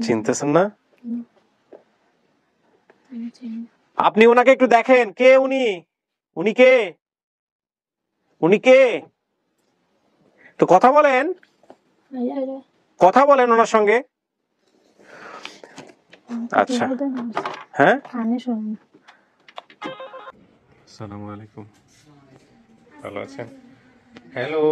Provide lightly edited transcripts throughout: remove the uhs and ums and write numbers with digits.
চিনতেছেন না? আপনি ওনাকে একটু দেখেন, কে উনি? উনি কে? উনি কে? তো কথা বলেন, কথা বলেন ওনার সঙ্গে। আচ্ছা, হ্যাঁ, আসসালামু আলাইকুম, ভালো আছেন? হ্যালো,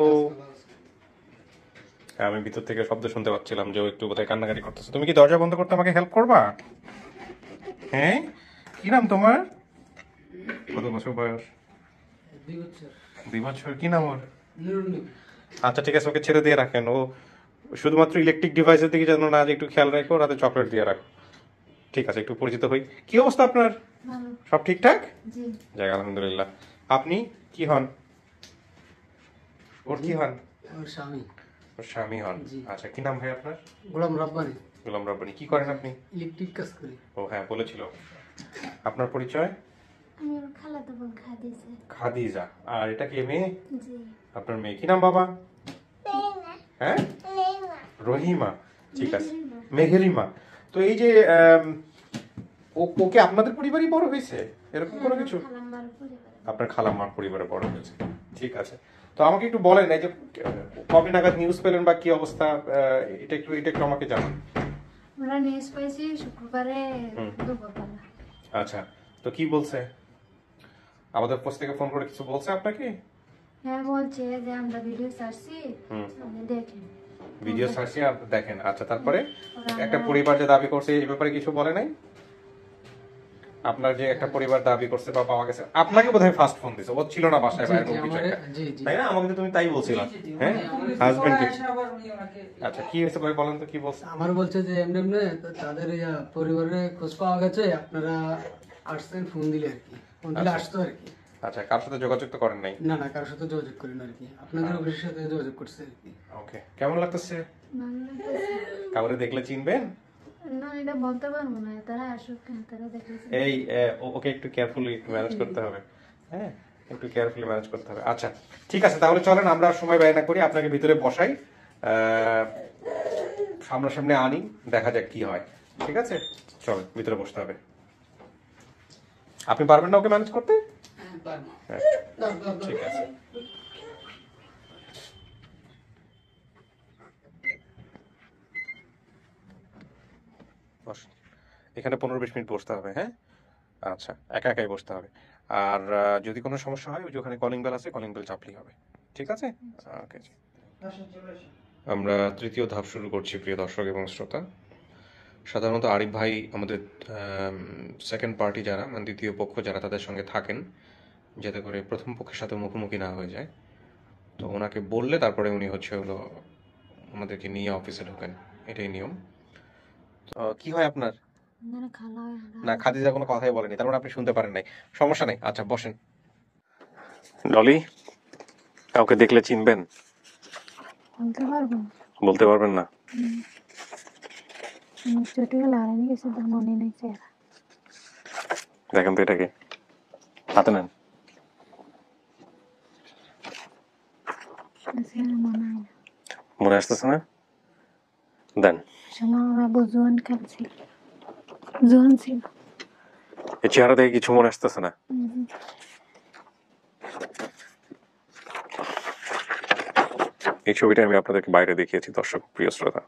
আমি ভিতর থেকে শব্দ শুনতে পাচ্ছিলাম যে ও একটু বোধহয় কান্নাকাটি করতেছে। তুমি কি দরজা বন্ধ করতে আমাকে হেল্প করবা? হ্যাঁ, কি নাম তোমার? কত বছর বয়স? 2 বছর। কি নাম ওর? আচ্ছা ঠিক আছে, ওকে ছেড়ে দিয়ে রাখেন। ও শুধুমাত্র ইলেকট্রিক ডিভাইসের দিকে যেন না, একটু খেয়াল রাখো, রাতে চকলেট দিয়ে রাখো। ঠিক আছে, একটু পরিচিত হই। কি অবস্থা আপনার? সব ঠিকঠাক? যাক আলহামদুলিল্লাহ। আপনি কি হন? ওর কি হন? ওর স্বামী। ওর স্বামী হন। আচ্ছা, কি নাম ভাই আপনার? গোলাম রাব্বানি। গোলাম রাব্বানি। কি করেন আপনি? ইলেকট্রিক কাজ করি। ও হ্যাঁ, বলেছিল। আপনার পরিচয়? আমি ওর খালাতো বোন খাদিজা। খাদিজা। আর এটা কে, মেয়ে? জি। আপনার মেয়ে কি নাম বাবা? হ্যাঁ, রহিমা। ঠিক আছে, মেঘেরিমা। তো এই যে ওকে আপনাদের পরিবারই বড় হয়েছে এরকম কোনো কিছু? আপনার খালাম্মার পরিবারে বড় হয়েছে। ঠিক আছে, তো আমাকে একটু বলেন এই যে কবে নাগাদ নিউজ পেলেন বা কি অবস্থা, এটা একটু আমাকে জানান। আমরা নিউজ পাইছি শুক্রবারে দুপুরবেলা। আচ্ছা, তো কি বলছে? আমাদের পোস্ট থেকে ফোন করে কিছু বলছে আপনাকে? হ্যাঁ, বলছে যে আমরা ভিডিও ছাড়ছি, আপনি দেখেন। ভিডিও ছাড়ছি আর দেখেন। আচ্ছা, তারপরে একটা পরিবার যে দাবি করছে এই ব্যাপারে কিছু বলে নাই? আপনার যে একটা পরিবার দাবি করছে বা পাওয়া গেছে, আপনাকে বোধহয় ফার্স্ট ফোন দিছে, ও ছিল না বাসায় বাইরে কোনো কিছু একটা, তাই না? আমাকে তো তুমি তাই বলছিলা। হ্যাঁ, হাজবেন্ড কে? আচ্ছা, কি হয়েছে ভাই বলেন তো, কি বলছে? আমার বলছে যে এমনি এমনি তাদের পরিবারে খোঁজ পাওয়া গেছে, আপনারা আসছেন, ফোন দিলে আর কি, ফোন দিলে আসতো আর কি। আচ্ছা, কার সাথে যোগাযোগ তো করেন নাই? না না, কারোর সাথে যোগাযোগ করেন আর কি, আপনাদের অফিসের সাথে যোগাযোগ করছে আর কি। ওকে, কেমন লাগতেছে? ভালো লাগতেছে। কাউরে দেখলে চিনবেন? না, এটা বলতে পারবো না, তারা আসুক, তারা দেখেছে। এই ওকে একটু কেয়ারফুলি ম্যানেজ করতে হবে। হ্যাঁ, একটু কেয়ারফুলি ম্যানেজ করতে হবে। আচ্ছা ঠিক আছে, তাহলে চলেন আমরা আর সময় ব্যয় না করি, আপনাকে ভিতরে বসাই, সামনাসামনি আনি, দেখা যাক কি হয়। ঠিক আছে, চলেন ভিতরে বসতে হবে। আপনি পারবেন না ওকে ম্যানেজ করতে? হ্যাঁ, ঠিক আছে। বস, এখানে 15-20 মিনিট বসতে হবে। হ্যাঁ, আচ্ছা, একা একাই বসতে হবে। আর যদি কোনো সমস্যা হয়, ওই যে ওখানে কলিং বেল আছে, কলিং বেল চাপলেই হবে। ঠিক আছে? ওকে। আমরা তৃতীয় ধাপ শুরু করছি, প্রিয় দর্শক এবং শ্রোতা। সাধারণত আরিফ ভাই আমাদের সেকেন্ড পার্টি যারা, মানে দ্বিতীয় পক্ষ যারা, তাদের সঙ্গে থাকেন, যাতে করে প্রথম পক্ষের সাথে মুখোমুখি না হয়ে যায়। তো ওনাকে বললে তারপরে উনি হলো আমাদেরকে নিয়ে অফিসে ঢোকেন, এটাই নিয়ম। তো কি হয় আপনার? না, খাদিজা কোনো কথাই বলেনি, তার মানে আপনি শুনতে পারেন নাই। সমস্যা নেই, আচ্ছা বসেন। ডলি, কাউকে দেখলে চিনবেন? বলতে পারবেন না? দেখেন তো এটাকে, হাতে নেন। মনে আসতেছে না? দেন। এই চেহারা দেখে কিছু মনে আসতেছে না? এই ছবিটা আমি আপনাদেরকে বাইরে দেখিয়েছি, দর্শক প্রিয় শ্রোতা।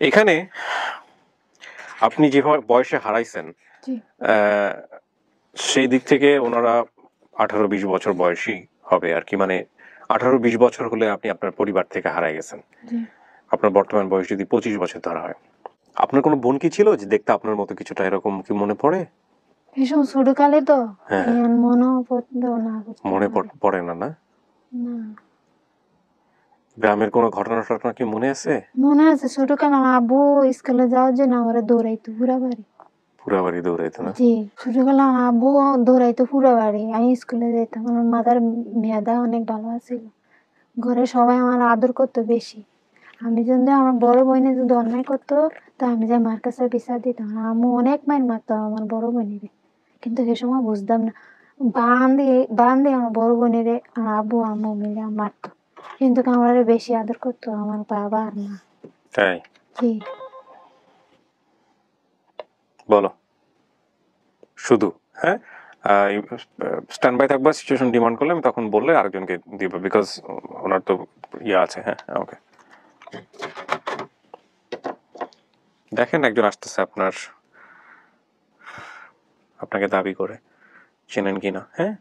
এখানে আপনি যে বয়সে হারাইছেন, সেই দিক থেকে ওনারা 18-20 বছর বয়সী হবে আর কি, মানে 18-20 বছর হলে আপনি আপনার পরিবার থেকে হারাই গেছেন। আপনার বর্তমান বয়স যদি 25 বছর ধরা হয়, আপনার কোনো বোন কি ছিল যে দেখতে আপনার মতো কিছুটা, এরকম কি মনে পড়ে? ভীষণ ছোটকালে তো, মনে পড়ে না? না, গ্রামের কোনো ঘটনা টটনা কি মনে আছে? মনে আছে, ছোটকালে আমার আব্বু স্কুলে যাওয়ার জন্য আমার দৌড়াইতো পুরা বাড়ি। পুরা বাড়ি দৌড়াইতো না? জি, ছোটকালে আমার আব্বু দৌড়াইতো পুরা বাড়ি, আমি স্কুলে যেতাম। আমার মাদার মেয়াদা অনেক ভালো আছিল, ঘরে সবাই আমার আদর করতো বেশি। আমি যদি আমার বড় বোনে যদি অন্যায় করতো, তো আমি যে মার কাছে বিচার দিতাম। আম্মু অনেক মাইর মারতো আমার বড় বোনেরে, কিন্তু সে সময় বুঝতাম না। বান দিয়ে আমার বড় বোনেরে আমার আব্বু আম্মু মিলে মারতো, কিন্তু আমার বেশি আদর করতো আমার বাবা আর মা। তাই জি বলো শুধু, হ্যাঁ। স্ট্যান্ড বাই থাকবা, সিচুয়েশন ডিমান্ড করলে আমি তখন বললে আরেকজনকে দিব, বিকজ ওনার তো ইয়ে আছে। হ্যাঁ, ওকে। দেখেন একজন আসতেছে আপনাকে দাবি করে, চেনেন কিনা। হ্যাঁ,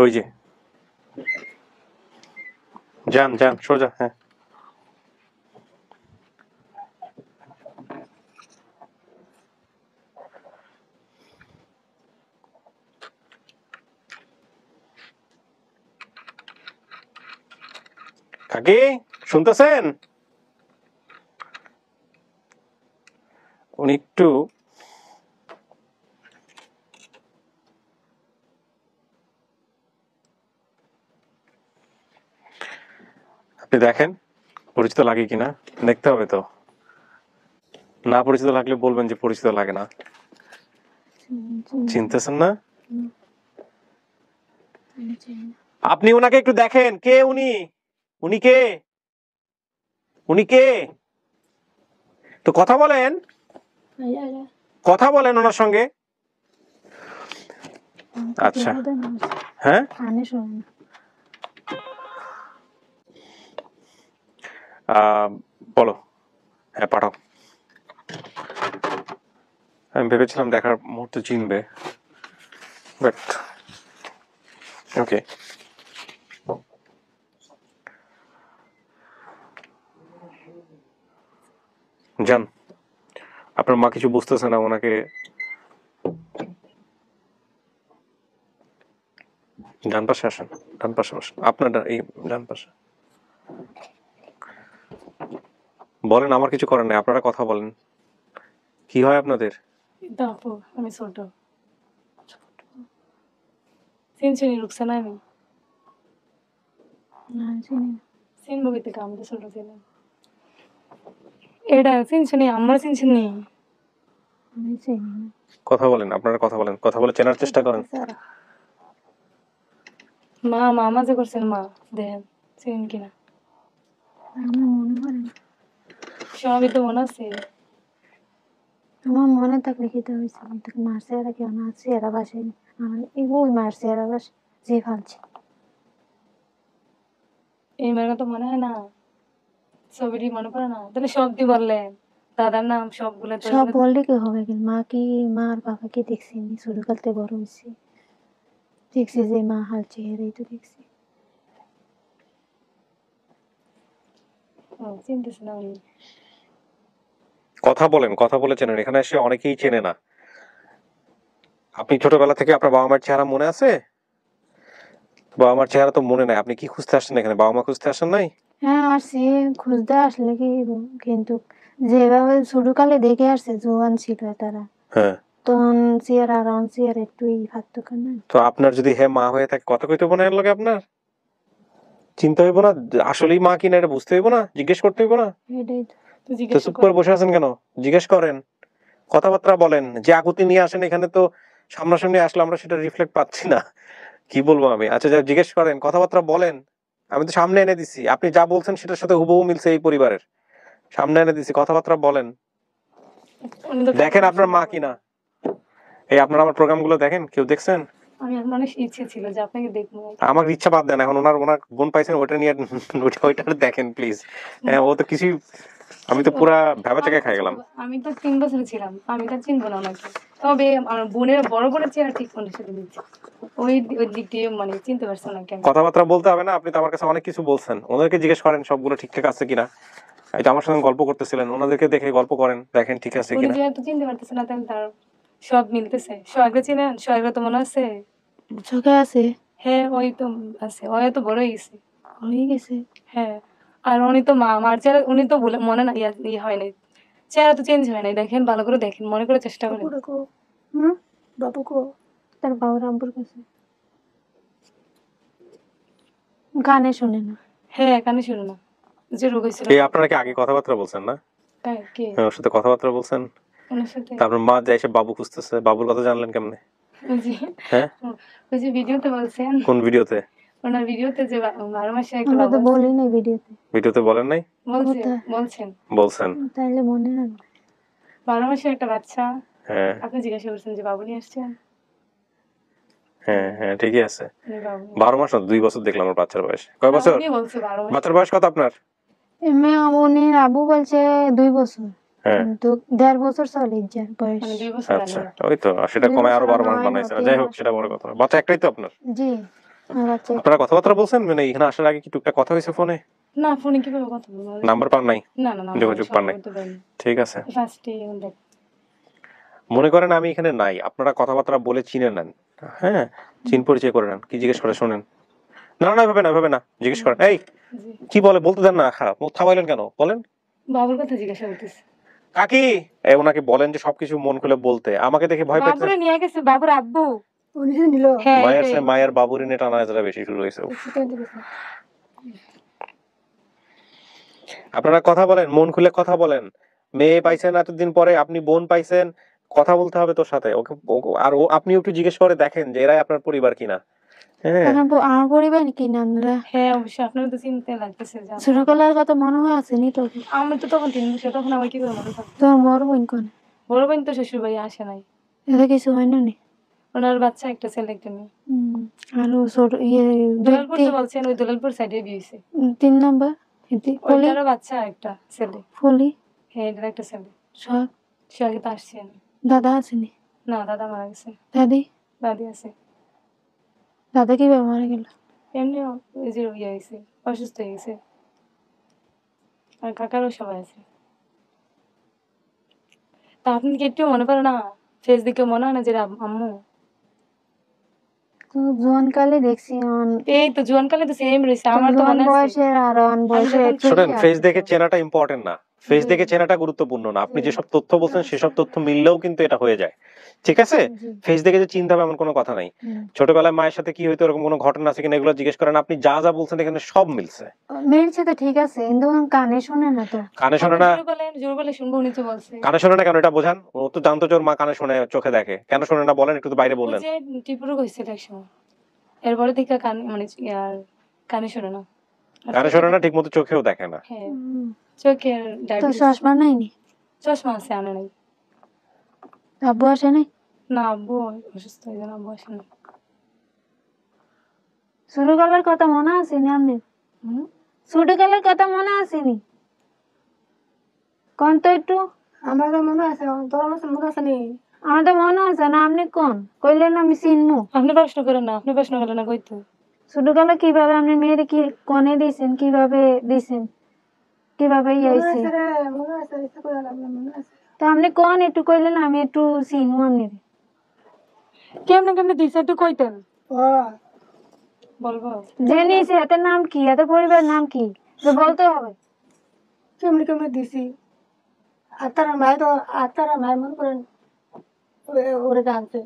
ওই যে যান যান সোজা। হ্যাঁ, কাকি শুনতেছেন? উনি একটু আপনি দেখেন পরিচিত লাগে কিনা, দেখতে হবে তো। না পরিচিত লাগলে বলবেন যে পরিচিত লাগে না। চিনতেছেন না? আপনি ওনাকে একটু দেখেন, কে উনি? উনি কে? উনি কে? তো কথা বলেন, কথা বলেন ওনার সঙ্গে। আচ্ছা, হ্যাঁ, বলো। হ্যাঁ, পাঠাও। আমি ভেবেছিলাম দেখার মুহূর্তে চিনবে, বাট ওকে। যান, আপনার মা কিছু বুঝতেছে না, ওনাকে ডান পাশে আসেন, ডান পাশে বসেন, আপনার এই ডান পাশে। বলেন, আমার কিছু করার নেই, আপনারা কথা বলেন। কি হয় আপনাদের? আপু আমি ছোট চিনচিনি রুকছে না আমি চিনবো কি থেকে, আমি তো ছোট ছিলাম। এটা চিনছিনি, আমার চিনছিনি। কথা বলেন, আপনারা কথা বলেন, কথা বলে চেনার চেষ্টা করেন। মা মামা যে করছেন, মা দেখেন চিনেন কিনা। সবই তো মনে আছে। আমার মনে থাকলে খেতে হয়েছে, মারছে এরা কেউ না আছে, এরা বাসে আমার ওই মারছে এরা বাস যে ফালছে। এই মেয়ের তো মনে হয় না, ছবিটি মনে পড়ে না। তাহলে সব কি বললেন, দাদার নাম সবগুলো তো সব বললে কি হবে, কিন্তু মা কি, মা আর বাবাকে দেখছি, ছোটকালতে বড় হয়েছি, দেখছি যে মা হাল চেহারাই তো দেখছি। চিনতেছি না আমি। কথা বলেন, কথা বলে চেনেন। এখানে এসে অনেকেই চেনে না। আপনি ছোটবেলা থেকে আপনার বাবা মার চেহারা মনে আছে? বাবা মার চেহারা তো মনে নাই। আপনি কি খুঁজতে আসছেন এখানে? বাবা মা খুঁজতে আসেন নাই? হ্যাঁ আসছি, খুঁজতে আসলে কি, কিন্তু যেভাবে ছোটকালে দেখে আসছে জোয়ান ছিল তারা, হ্যাঁ, তখন চেয়ার আর অন চেয়ার একটু পার্থক্য না। তো আপনার যদি মা হয়ে থাকে, কথা কইতে হইব না এর লগে আপনার? চিন্তা হইব না আসলেই মা কিনা, এটা বুঝতে হইব না? জিজ্ঞেস করতে হইব না? এটাই তো। তো তো জিজ্ঞেস চুপ করে বসে আছেন কেন? জিজ্ঞেস করেন, কথাবার্তা বলেন। যে আকুতি নিয়ে আসেন এখানে, তো সামনাসামনি আসলে আমরা সেটা রিফ্লেক্ট পাচ্ছি না। কি বলবো আমি? আচ্ছা, যা জিজ্ঞেস করেন, কথাবার্তা বলেন। আমি তো সামনে এনে দিছি, আপনি যা বলছেন সেটার সাথে হুবহু মিলছে এই পরিবারের। সামনে এনে দিছি, কথাবার্তা বলেন। দেখেন আপনার মা কিনা। এই আপনারা আমার প্রোগ্রামগুলো দেখেন, কেউ দেখছেন? আমি আমার অনেক ইচ্ছে ছিল যে আপনাকে দেখবো। আমার ইচ্ছা বাদ দেন, এখন ওনার বোন পাইছেন, ওটা নিয়ে ওইটা দেখেন প্লিজ। হ্যাঁ, ও তো কিছুই, আমি তো পুরা ভেবা চাকা খাই গেলাম। আমি তো 3 বছর ছিলাম, আমি তো চিনবো না ওনাকে। তবে আমার বোনের বড় বোনের চেহারা ঠিক মনে সাথে দিচ্ছি, ওই দিক দিয়ে মানে চিনতে পারছো না কেন। কথাবার্তা বলতে হবে না, আপনি তো আমার কাছে অনেক কিছু বলছেন। ওনাদেরকে জিজ্ঞেস করেন সবগুলো ঠিকঠাক আছে কিনা। এই তো আমার সঙ্গে গল্প করতেছিলেন, ওনাদেরকে দেখে গল্প করেন, দেখেন ঠিক আছে উনি কিনা। যেহেতু চিনতে পারতেছে না, তাহলে তার সব মিলতেছে। সোহাগরে চিনেন? সোহাগরে তো মনে আছে। চোখে আছে, হ্যাঁ ওই তো আছে, ওই তো বড় হয়ে গেছে। হয়ে গেছে। হ্যাঁ, আর উনি তো মার চেহারা উনি তো বলে মনে না ইয়ে হয় নাই, চেহারা তো চেঞ্জ হয় নাই, দেখেন ভালো করে দেখেন, মনে করে চেষ্টা করেন। হুম বাবুকো তার বাবার আব্বুর কাছে গানে শোনে না। হ্যাঁ, কানে শুনো না, যে রোগ হয়েছিল। আপনারা কি আগে কথাবার্তা বলছেন না? কে? ওর সাথে কথাবার্তা বলছেন? ওনার সাথে তারপর মা যাই এসে বাবু খুঁজতেছে, বাবুর কথা জানলেন কেমনে? ওই যে হ্যাঁ, ওই যে ভিডিওতে বলছেন, কোন ভিডিওতে? ওনার ভিডিওতে যে 12 মাসে একটা আমরা তো বাবু আছে। বলি নাই ভিডিওতে। ভিডিওতে বলেন নাই? বলছেন কোথায়? বলছেন বলছেন। তাইলে মনে রাখবে। 12 মাসে একটা বাচ্চা, হ্যাঁ আপনি জিজ্ঞাসা করছেন যে বাবু নিয়ে আসছেন, হ্যাঁ হ্যাঁ, ঠিকই আছে। উনি বাবু 12 মাস না, 2 বছর দেখলাম আমার বাচ্চার বয়স। কয় বছর? উনি বলছে 12 মাস। বাচ্চার বয়স কত আপনার? এমনি উনির আব্বু বলছে 2 বছর, হ্যাঁ, কিন্তু 1.5 বছর চলে যার বয়স। মানে 2 বছর আচ্ছা, আগে। ওই তো, আর সেটা 2 কমায় আরো বছর 12 মাস হয় না, বানাইছে না। 3 যাই হোক, মাস সেটা বড় হবে। কথা না। বাচ্চা একটাই তো আপনার? জি আমার বাচ্চা আপনারা কথাবার্তা বলছেন, মানে এখানে আসার আগে কি টুকটাক কথা হয়েছে ফোনে? না, ফোনে কিভাবে কথা বলবো? নাম্বার পান নাই? না না না, যোগাযোগ পান নাই? সম্ভবত পাইনি। ঠিক আছে। ফার্স্টে দেখ, মনে করেন আমি এখানে নাই, আপনারা কথাবার্তা বলে চিনে নেন, হ্যাঁ, চিন পরিচয় করে নেন। কি জিজ্ঞেস করে শোনেন? না না, ভাবে না, ভাবে না, জিজ্ঞেস করেন। এই জি কি বলে বলতে দেন না, খারাপ মুখ থামাইলেন কেন? বলেন। বাবুর কথা জিজ্ঞাসা করতেছে। কাকি, ওনাকে বলেন যে সবকিছু মন খুলে বলতে। আমাকে দেখে ভয় পাচ্ছেন? বাবুরে নিয়ে গেছে, বাবুর আব্বু। উনি যে নিল হ্যাঁ মায়ের এটাই। চেয়ে মায়ের বাবুরি নিয়ে টানাহেজরা বেশি শুরু হয়েছে। আপনারা কথা বলেন, মন খুলে কথা বলেন। মেয়ে পাইছেন এতদিন পরে, আপনি বোন পাইছেন, কথা বলতে হবে তোর সাথে। ওকে আর আপনি একটু জিজ্ঞেস করে দেখেন যে এরাই আপনার পরিবার কিনা। হ্যাঁ, আমার পরিবার কি না আমরা হ্যাঁ অবশ্যই, আপনার তো চিনতে লাগতেছে যে ছোটবেলার কথা মনে হয় আসেনি তো? আমি তো তখন 3 বছর, তখন আমার কি করে মনে থাকতো? তোর বড় বোন কোন? বড় বোন তো শ্বশুর বাড়ি আসে নাই, এটা কিছু হয় না নি? ওনার বাচ্চা একটা ছেলে একটা মেয়ে। আর ও ছোট ইয়ে দুলালপুর তো বলছেন, ওই দুলালপুর সাইডে বিয়ে হয়েছে। 3 নম্বর ফলি ওইটারও বাচ্চা একটা ছেলে। ফলি হ্যাঁ, এটার একটা ছেলে। সব সে আগে তো আসছে না। দাদা আসেনি? না, দাদা মারা গেছে। দাদি? দাদি আছে। দাদা কিভাবে মারা গেল? এমনি ওই যে ইয়ে হয়েছে, অসুস্থ হয়ে গেছে। আর কাকারও সবাই আছে। তা আপনি কি একটু মনে পড়ে না? ফেস দেখে মনে হয় না যে আম্মু? তো জোয়ানকালে দেখছি এই তো জোয়ানকালে তো সেম রয়েছে, আমার তো জোয়ান মনে আছে। বয়সের আর অন বয়সের যখন একটু শোনেন, কি ফেস আছে? দেখে চেনাটা ইম্পর্টেন্ট না, ফেস দেখে চেনাটা গুরুত্বপূর্ণ না। আপনি যেসব তথ্য বলছেন সেসব তথ্য মিললেও কিন্তু এটা হয়ে যায়, ঠিক আছে? জি। ফেস দেখে যে চিনতে হবে এমন কোনো কথা নাই। ছোটবেলায় মায়ের সাথে কি হইতো এরকম কোনো ঘটনা আছে কিনা এগুলো জিজ্ঞেস করেন। আপনি যা যা বলছেন এখানে সব মিলছে। মিলছে তো ঠিক আছে, কিন্তু কানে শোনে না তো। কানে শোনে না? জোর বলে শুনবো, উনি তো বলছে। কানে শোনে না কেন এটা বোঝান। ও তো জানতো যে ওর মা কানে শোনে, চোখে দেখে। কেন শোনে না বলেন, একটু তো বাইরে ওই বললেন। যে টিপুরও হয়েছিল এক সময়, এরপরে থেকে কান মানে আর কানে শোনে না। আর কানে শোনে না, ঠিক মতো চোখেও দেখে না। হ্যাঁ, চোখের তো ডায়াবেটিস। চশমা নাইনি? চশমা আছে, আনে নাই। আব্বু আসে নাই? না, আব্বু অসুস্থ হয়ে যান, আব্বু আসে না। ছোটবেলার কথা মনে আসেনি আপনার? ছোটবেলার কথা মনে আসেনি? কোন তো একটু। আমার তো মনে আছে, তোর মনে আছে নি? আমার তো মনে আছে না, আপনি কোন কইলেন আমি চিনমু? আপনি প্রশ্ন করেন না, আপনি প্রশ্ন করেন না, কইতো। ছোটবেলা কিভাবে আপনি মেয়েরে কি কোনে দিয়েছেন, কিভাবে দিয়েছেন, কিভাবে আইছে? মনে আছে, ইচ্ছা করে মনে আছে। তো আপনি কোন একটু কইলেন আমি একটু চিনমু আপনার। কেমনে কেমনে দিছে একটু কইতেন। ও বলবো? যে নিয়েছে এত নাম কি, এত পরিবার নাম কি, তো বলতে হবে। কেমনি কেমনি দিছি। আত্মারা মায় মনে করেন ওরে জানছে,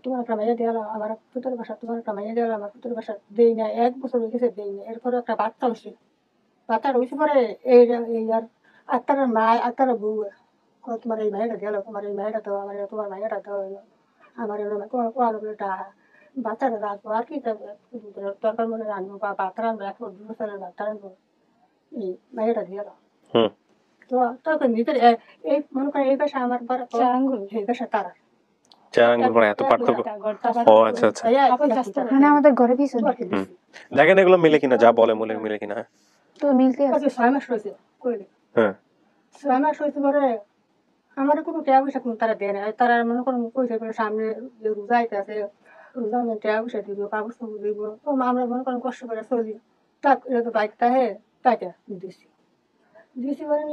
তোমার একটা মাইয়া দেওয়ালো, আমার পুতুর বাসা, তোমার একটা মাইয়া দেওয়ালো, আমার পুতুর বাসা দেই না, 1 বছর হয়ে গেছে দেই না। এরপরে একটা বাচ্চা হয়েছে, বাচ্চা হয়েছে পরে এই আর আত্মারা মায় আত্মারা বউ তোমার এই মাইয়াটা গেল, তোমার এই মাইয়াটা দাও, আমার তোমার মাইয়াটা দাও, আমার কোয়ালোটা বাচ্চাটা রাখবো আর কি দরকার মনে রাখবো, বা বাচ্চা রাখবো, 1 বছরের বাচ্চা রাখবো, এই মাইয়াটা দিয়ে দাও। হুম, তো তখন নিজের এই মনে করেন এই পেশা আমার বড়, চার আঙ্গুল। এই পেশা তারা 4 আঙ্গুল মানে এত পার্থক্য? ও আচ্ছা আচ্ছা। মানে আমাদের ঘরে পিছনে। হুম, দেখেন এগুলো মিলে কিনা, যা বলে মিলে কিনা। তো মিলতে আছে। 6 মাস হয়েছে কইলে, হ্যাঁ, 6 মাস হয়েছে পরে আমার কোনো টাকা পয়সা কোনো তারা দেয় না। তারা মনে করেন পয়সা করে সামনে যে রোজা আইতে আছে, রোজা আমি টাকা পয়সা দিব, কাগজ কাগজ দিব, তো আমরা মনে করেন কষ্ট করে চলি, তাক তো বাইকটা হে তাকে দিছি পরে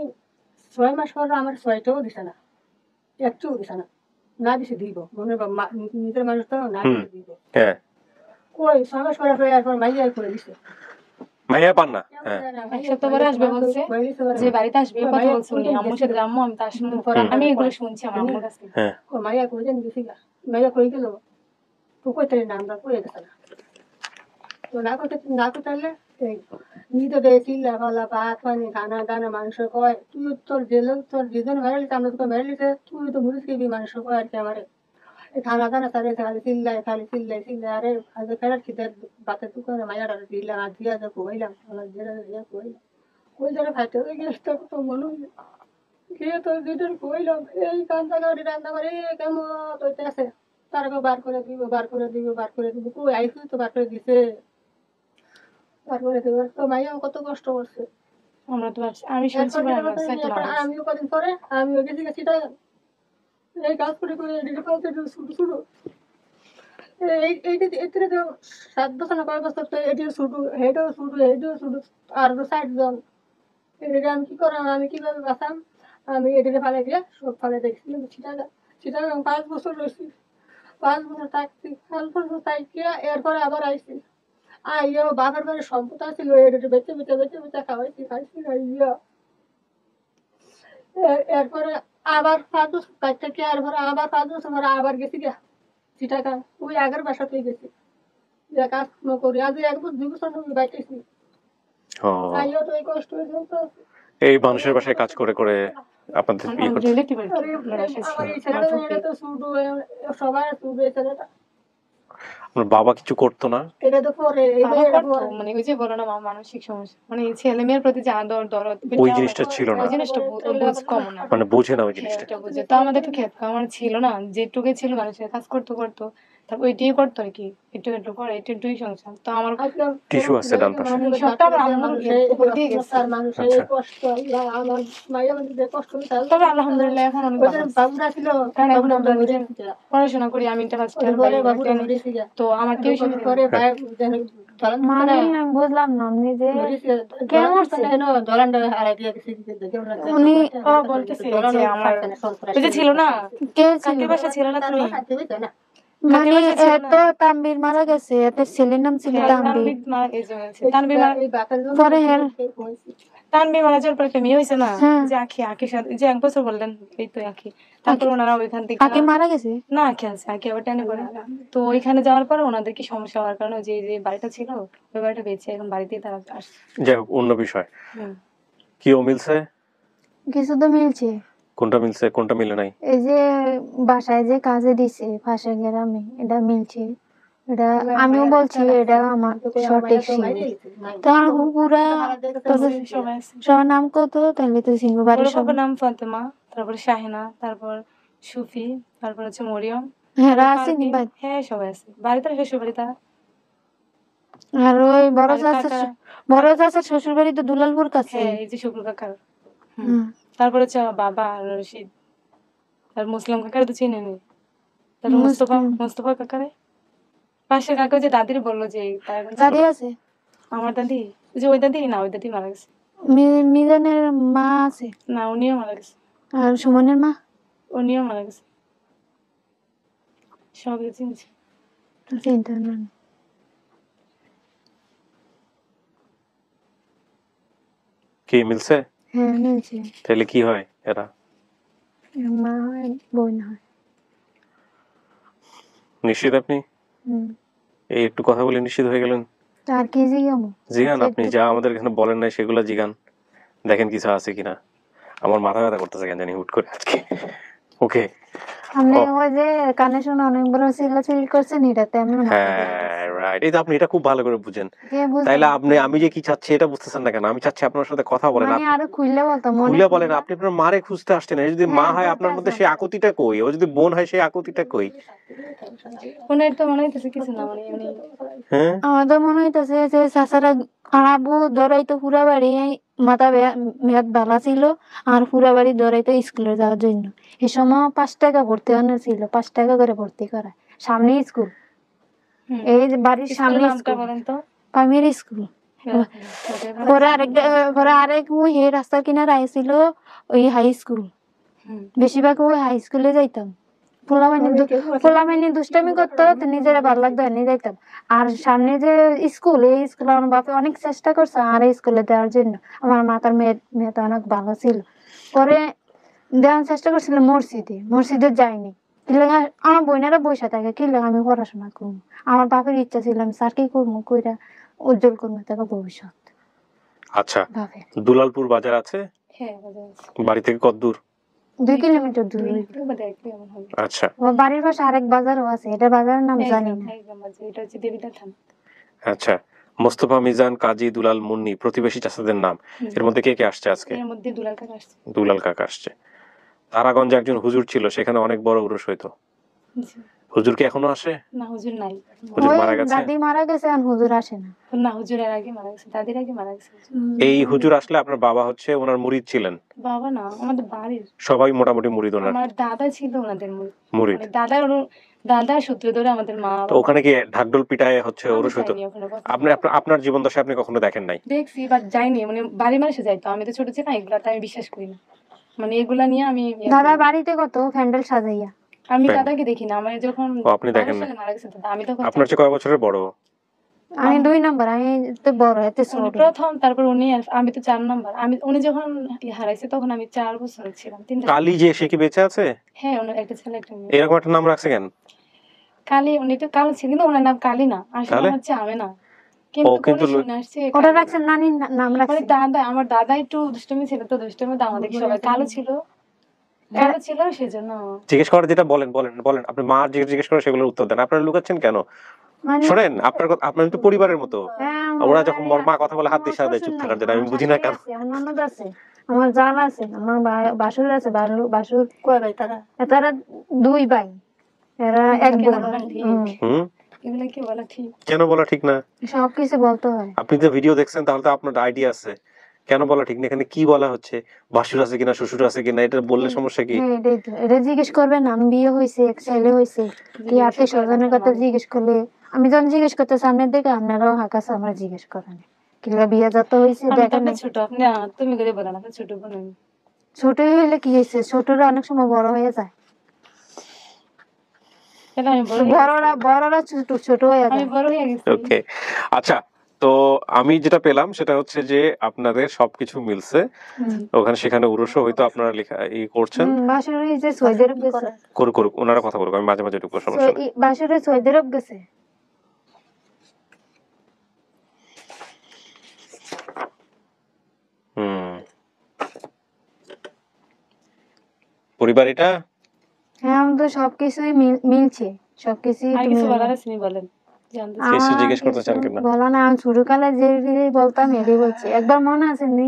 6 মাস পরে আমার 6টাও দিছে না, একটুও দিছে না, না দিছে দিব মনে নিজের মানুষ তো না দিছে দিব। হ্যাঁ, কই 6 মাস পরে এরপর মাইয়া করে দিছে, মাইয়া পান না? হ্যাঁ। এক সপ্তাহ পরে আসবে বলছে, যে বাড়িতে আসবে কথা বলছে উনি আম্মুর সাথে, আম্মু আমি তার শুনবো, আমি এগুলো শুনছি আমার আম্মুর কাছ থেকে। হ্যাঁ। মাইয়া কই জানি গেছি গা, মাইয়া কই গেল তো কই তাই না আমরা কই গেছে না তো না করতে এই নিতে দেখি লাগালা ভাত পানি খানা দানা মাংস কয় তুই তোর জেলে তোর যেজন মেরে আমরা তোকে মেরে লিতে তুই তো মুড়িস খেবি মাংস কয় আর কি আমারে এই খানা দানা তারে খালি চিল্লাই আরে আজ ফেরার খেতে বাতে তুই করে মাইয়াটা দিলাম আর দিয়া যা কইলাম আমার জেলে দিয়া কইলাম কই ধরে খাইতে ওই গেছে তো মনে হইলো গিয়ে তোর দুইটার কইলাম এই কান্দা গাড়ি রান্না করে কেমন তোইতে আছে তারকে বার করে দিব কই আইসি তো বার করে দিছে বার করে দিব তো মাইয়াও কত কষ্ট করছে আমরা তো ভাবছি, আমি শুনছি এরপর আমার সাইকেল এরপর মারা গেছে। আমিও কদিন পরে আমিও গেছি তাই এই গাছ করে এদিকে পালতে শুরু এইটা তো 7 বছর না 5 বছর তো এটিও শুরু আর তো 60 জন এদিকে আমি কি করাম আমি কিভাবে বাঁচাম আমি এদিকে ফালে গিয়ে সব ফালে দেখছিলাম সেটা 5 বছর রয়েছি 5 বছর থাকছি 5 বছর থাকিয়া এরপরে আবার আইসি আইয়াও বাপের বাড়ির সম্পদ আছিল এটা বেঁচে খাওয়াইছি খাইছি আইয়া এরপরে আবার 5 বছর থেকে এরপরে আবার 5 বছর পরে আবার গেছি গা চিটাকা ওই আগের বাসাতেই গেছি যে কাজ করি আজ 1 বছর 2 বছর আমি বাইতেছি ও, আইয়া তো এই কষ্ট হয়ে তো এই মানুষের বাসায় কাজ করে করে আপনাদের ইয়ে করতে। রিলেটিভ আর কি, আরে আমার বাসায় ছিল, আমার এই আমার ছেলেটা ফুফি। এটা তো শুধু সবাই শুধু এই ছেলেটা আপনার বাবা কিছু করতো না? এটা তো পরে বাবা করতো, মানে ওই যে বলো না মানসিক সমস্যা, মানে ছেলে মেয়ের প্রতি যে আদর দরদ, ওই জিনিসটা ছিল না, ওই জিনিসটা বুঝ কম না, মানে বোঝে না ওই জিনিসটা। এটা বুঝে তো আমাদের তো খেত আমার ছিল না, যেটুকু ছিল মানুষের কাজ করতো তারপর ওইটাই করতো আর কি, একটু করে একটুই সংসার তো আমার। টিস্যু আছে ডান পাশে। সবটা আমার আম্মুর উপর দিয়ে গেছে। আচ্ছা। কষ্ট আমার মায়ের মধ্যে কষ্ট তবে আলহামদুলিল্লাহ এখন অনেক ভালো আছে। বাবুরা ছিল কারণ এখন আমরা পড়াশোনা করি, আমি ইন্টার ফার্স্ট ইয়ার, তো আমার টিউশন করে মানে আমি বুঝলাম না উনি যে কেন করছে? উনি ও বলতেছে যে আমার ওই যে ছিল না, কে ছিল? কাকের বাসা ছিল না তুমি, মানে এত তানবীর মারা গেছে, এত ছেলের নাম ছিল তানবীর। পরে তানবীর মারা যাওয়ার পর একটা মেয়ে হয়েছে না, হ্যাঁ। যে আখির সাথে যে 1 বছর বললেন, এই তো আখি, তারপর ওনারা ওইখান থেকে আগে মারা গেছে। না আখি আছে, আখি আবার টেনে পড়ে, তো ওইখানে যাওয়ার পর ওনাদের কি সমস্যা হওয়ার কারণে যে যে বাড়িটা ছিল ওই বাড়িটা বেঁচে এখন বাড়িতেই তারা আসছে। যাই হোক, অন্য বিষয়। হুম। কি ও মিলছে? কিছু তো মিলছে। কোনটা মিলছে কোনটা মিলে নাই? এই যে বাসায় যে কাজে দিছে পাশের গ্রামে, এটা মিলছে। এটা আমিও বলছি এটা আমার সঠিক ছিল। তার পুরা সবাই আছে। সবার নাম কত তাহলে তো সিংহ বাড়ির ওর সব। বাবার নাম ফাতেমা, তারপর শাহিনা, তারপর সুফি, তারপর হচ্ছে মরিয়ম। হ্যাঁ তারপর আসেনি পারভিন। বাড়ি। হ্যাঁ সবাই আছে বাড়িতে, শ্বশুর বাড়ি তারা। আর ওই বড় আর চাচার কাকা। বড় চাচার শ্বশুর বাড়ি তো দুলালপুর কাছে। হ্যাঁ এই যে শুক্র কাকার। হুম। তারপর হচ্ছে আমার বাবা আর রশিদ, আর মুসলিম কাকার তো চিনে নি, তারপর মুস্তফা কাকারে পাশে কাকা যে দাদির বললো যে তার দাদি আছে। আমার দাদি, ওই যে ওই দাদি না, ওই দাদি মারা গেছে। মিজানের মা আছে। না উনিও মারা গেছে। আর সুমনের মা উনিও মারা গেছে। সবাই চিনছে। চিন্তা না। কি মিলছে? হ্যাঁ মিলছে। তাহলে কি হয় এরা? মা হয় বোন হয়। নিশ্চিত আপনি? এই একটু কথা বলে নিশ্চিত হয়ে গেলেন? আর কি জিজ্ঞামো? জিগান, আপনি যা আমাদের এখানে বলেন নাই সেগুলো জিগান, দেখেন কিছু আছে কিনা। আমার মাথা ব্যথা করতেছে কেন জানি হুট করে আজকে। ওকে, আপনি ওই যে কানে শুনে অনেক বড় চিল্লাচিল্লি করছেন, এটাতে আমি হ্যাঁ রাইট, এই তো আপনি এটা খুব ভালো করে বুঝেন। তাইলে আপনি আমি যে কি চাচ্ছি এটা বুঝতেছেন না কেন? আমি চাচ্ছি আপনার সাথে কথা বলেন, মানে আরো খুললে বলতাম। খুলে বলেন। আপনি আপনার মারে খুঁজতে আসছেন, যদি মা হয় আপনার মধ্যে সেই আকুতিটা কই, ও যদি বোন হয় সেই আকুতিটা কই? ওনার তো মনে হইতেছে কিছু না, মানে উনি হ্যাঁ, আমাদের মনে হইতেছে যে চাচারা আবু ধরাইতো পুরা বাড়ি মাথা মেয়াদ বালা ছিল, আর পুরা বাড়ি ধরাইতো স্কুলে যাওয়ার জন্য। এই সময় 5 টাকা ভর্তি হওয়ানো ছিল, 5 টাকা করে ভর্তি করা, সামনে স্কুল, এই যে বাড়ির সামনে নামটা বলেন তো। Primary school. পরে আরেক ওই রাস্তার কিনারে আইছিল ওই হাই স্কুল, বেশিরভাগ ওই হাই স্কুলে যাইতাম। পোলাবাইনি দুষ্টামি করতো, তো নিজেরা ভালো লাগতো নিয়ে যাইতাম। আর সামনে যে স্কুল, এই স্কুলে আমার বাপে অনেক চেষ্টা করছে আর এই স্কুলে দেওয়ার জন্য। আমার মাতার মেয়েটা অনেক ভালো ছিল, পরে দেওয়ার চেষ্টা করছিল মসজিদে যায়নি। আমার বোনেরা বসে থাকে, কি লাগে আমি পড়াশোনা করবো। আমার বাপের ইচ্ছা ছিল আমি চাকরি করবো, কইরা উজ্জ্বল করবো তাকে ভবিষ্যৎ। আচ্ছা, ভাবে দুলালপুর বাজার আছে হ্যাঁ বাজার আছে। বাড়ি থেকে কত দূর? 2 কিলোমিটার দূর। একটু বা একটু এমন হবে। আচ্ছা ও বাড়ির পাশে আরেক বাজারও আছে, এটা বাজারের নাম জানি না। একদম বাজার, এটা হচ্ছে দেবিদ্বার থানা। আচ্ছা, মোস্তফা মিজান, কাজী দুলাল, মুন্নি প্রতিবেশী চাচাদের নাম। এর মধ্যে কে কে আসছে আজকে? এর মধ্যে দুলাল কাকা আসছে। দুলাল কাকা আসছে। তারাগঞ্জে একজন হুজুর ছিল, সেখানে অনেক বড় উরুস হইতো। জি। হুজুর কি এখনো আসে? না হুজুর নাই। হুজুর ওই মারা গেছে? দাদি মারা গেছে আর হুজুর আসে না। না হুজুর এর আগে মারা গেছে, দাদির আগে মারা গেছে। এই হুজুর আসলে আপনার বাবা হচ্ছে ওনার মুরিদ ছিলেন? বাবা না, আমাদের বাড়ির সবাই মোটামুটি মুরিদ ওনার? আমার দাদা ছিল ওনাদের মুরিদ। মানে দাদার সূত্র ধরে আমাদের মা। তো ওখানে কি ঢাকঢোল পিটায় হচ্ছে আমি উরুস হইতো? যাইনি ওখানে কখনো। আপনি আপনার জীবন দশায় আপনি কখনো দেখেন নাই? দেখছি বাট যাইনি, মানে বাড়ির মানুষে যাইতো, আমি তো ছোট ছিলাম, এগুলাতে আমি বিশ্বাস করি না। মানে এগুলা নিয়ে আমি দাদা বাড়িতে কত প্যান্ডেল সাজাইয়া। আমি প্যান্ডেল? দাদাকে দেখি না, আমার যখন ও, আপনি দেখেন 12 না? সালে মারা গেছে দাদা, আমি তখন আপনার চেয়ে কয় বছরের বড়? আমি 2 নম্বর, আমি তো বড়, এতে উনি ছোট। প্রথম, তারপর উনি, আমি তো 4 নাম্বার। উনি যখন হারাইছে তখন আমি 4 বছর ছিলাম, 3 কালী যে, সে কি বেঁচে আছে? হ্যাঁ ওনার একটা ছেলে একটা মেয়ে। এরকম একটা নাম রাখছে কেন? কালী, উনি তো কালো ছিল কিন্তু ওনার নাম কালী না, আসলে তাহলে? হচ্ছে আমেনা। কিন্তু কিন্তু পরে শুনে আসছে ওটা কালী। রাখছেন নানির নাম মানে রাখছে। আমার দাদা একটু দুষ্টমি ছিল, তো দুষ্টমিতে আমাদের সবাই কালো ছিল সেজন্য। জিজ্ঞেস করার যেটা বলেন বলেন বলেন, আপনি মা জিজ্ঞেস করে সেগুলোর উত্তর দেন। আপনারা লুকাচ্ছেন কেন? মানে শোনেন, আপনার তো পরিবারের মতো। হ্যাঁ, ওরা যখন মা কথা বলে হাত দিয়ে ইশারা দেয় চুপ থাকার জন্য, আমি বুঝি না কেন। আমার ননদ আছে, আমার জান আছে, আমার বাসুর আছে, বাসুর কয় ভাই তারা? তারা 2 ভাই, এরা এক বোন। হুম, এগুলা কি বলা ঠিক? কেন বলা ঠিক না? সবকিছু বলতে হয়। আপনি তো ভিডিও দেখছেন, তাহলে তো আপনার আইডিয়া আছে। কেন বলা ঠিক না? এখানে কি বলা হচ্ছে? ভাসুর আছে কিনা, শ্বশুর আছে কিনা, এটা বললে সমস্যা কি? হ্যাঁ, এটাই তো। এটা জিজ্ঞেস করবে নাম, বিয়ে হয়েছে, এক ছেলে হয়েছে, কি আত্মীয় স্বজনের কথা জিজ্ঞেস করলে। আমি যখন জিজ্ঞেস করতে সামনের দিকে, আপনারাও হাকাছে আমরা জিজ্ঞেস করেন কিংবা বিয়ে যত হয়েছে আমি তো দেখেন। আপনার ছোট, আপনি তুমি করে বলেন, আপনার ছোট বোন আমি। ছোট হইলে কি হয়েছে, ছোটরা অনেক সময় বড় হয়ে যায়, তাহলে আমি বড় হয়ে গেছি। বড়রা ছোট হয়ে আমি যায়। বড় হয়ে গেছি। ওকে, আচ্ছা। তো আমি যেটা পেলাম সেটা হচ্ছে যে আপনাদের সবকিছু মিলছে ওখানে, সেখানে উরুসও হয়তো আপনারা লেখা করছেন। বাসুরি যে সৌদি আরব গেছে, করুক, ওনারা কথা বলুক, আমি মাঝে মাঝে ঢুকবো, সমস্যা নেই। বাসুরি সৌদি আরব গেছে। হুম, পরিবার এটা? হ্যাঁ, আমাদের সবকিছুই মিলছে, সবকিছুই আর একটু কিছু মিলে। বলার আছে নি বলেন, জানতে চাই। কিছু আমার জিজ্ঞেস করতে চান কিছু কিনা? বলা না, আমি ছোটকালে যে বলতাম এটাই বলছি। একবার মনে আছে নি,